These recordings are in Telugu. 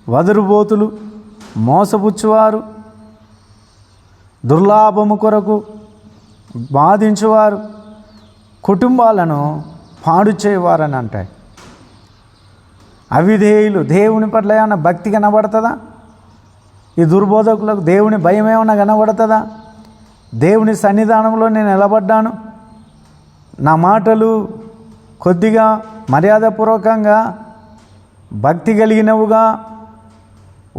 వదురుబోతులు, మోసపుచ్చువారు, దుర్లాభము కొరకు బాధించువారు, కుటుంబాలను పాడు చేయవారని అంటాయి. అవిధేయులు, దేవుని పట్ల ఏమైనా భక్తి కనబడుతుందా? ఈ దుర్బోధకులకు దేవుని భయం ఏమైనా కనబడుతుందా? దేవుని సన్నిధానంలో నేను నిలబడ్డాను, నా మాటలు కొద్దిగా మర్యాదపూర్వకంగా భక్తి కలిగినవుగా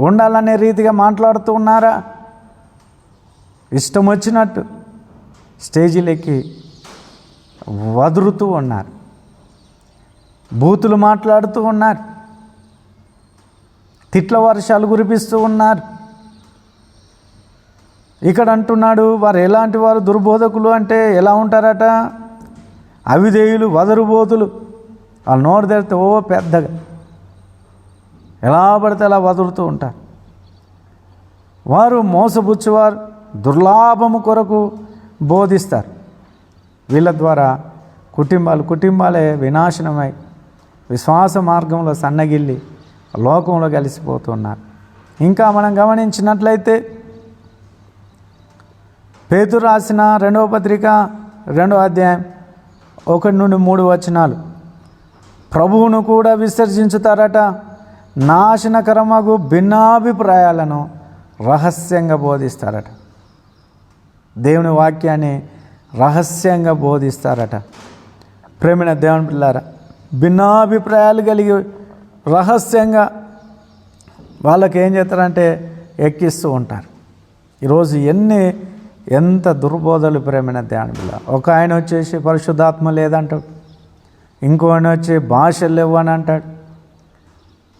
ఉండాలనే రీతిగా మాట్లాడుతూ ఉన్నారా? ఇష్టం వచ్చినట్టు స్టేజీలెక్కి వదురుతూ ఉన్నారు, బూతులు మాట్లాడుతూ ఉన్నారు, తిట్ల వర్షాలు కురిపిస్తూ ఉన్నారు. ఇక్కడ అంటున్నాడు, వారు ఎలాంటి వారు? దుర్బోధకులు అంటే ఎలా ఉంటారట? అవిధేయులు, వదరుబోతులు. వాళ్ళు నోరు తెరిస్తే ఓ పెద్దగా ఎలా పడితే అలా వదులుతూ ఉంటారు. వారు మోసపుచ్చువారు, దుర్లాభము కొరకు బోధిస్తారు. వీళ్ళ ద్వారా కుటుంబాలే వినాశనమై విశ్వాస మార్గంలో సన్నగిల్లి లోకంలో కలిసిపోతున్నారు. ఇంకా మనం గమనించినట్లయితే పేతురు రాసిన 2వ పత్రిక 2వ అధ్యాయం 1 నుండి 3 వచనాలు, ప్రభువును కూడా విసర్జించుతారట, నాశనకరమగు భిన్నాభిప్రాయాలను రహస్యంగా బోధిస్తారట. దేవుని వాక్యాన్ని రహస్యంగా బోధిస్తారట. ప్రేమైన దేవుని పిల్లారా, భిన్నాభిప్రాయాలు కలిగి రహస్యంగా వాళ్ళకి ఏం చేస్తారంటే ఎక్కిస్తూ ఉంటారు. ఈరోజు ఎంత దుర్బోధలు ప్రేమైన దేవుని పిల్ల. ఒక ఆయన వచ్చేసి పరిశుద్ధాత్మ లేదంటాడు, ఇంకో ఆయన వచ్చి భాషలు లేవని అంటాడు,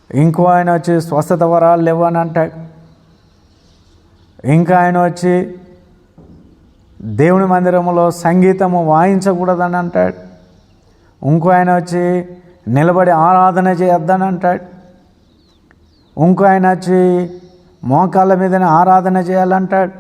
ఇంకో ఆయన వచ్చి స్వస్థత వరాలు లేవని అంటాడు, ఇంకా ఆయన వచ్చి దేవుని మందిరంలో సంగీతము వాయించకూడదని అంటాడు, ఇంకో ఆయన వచ్చి నిలబడి ఆరాధన చేయొద్దని అంటాడు, ఇంకో ఆయన వచ్చి మోకాళ్ళ మీదనే ఆరాధన చేయాలంటాడు,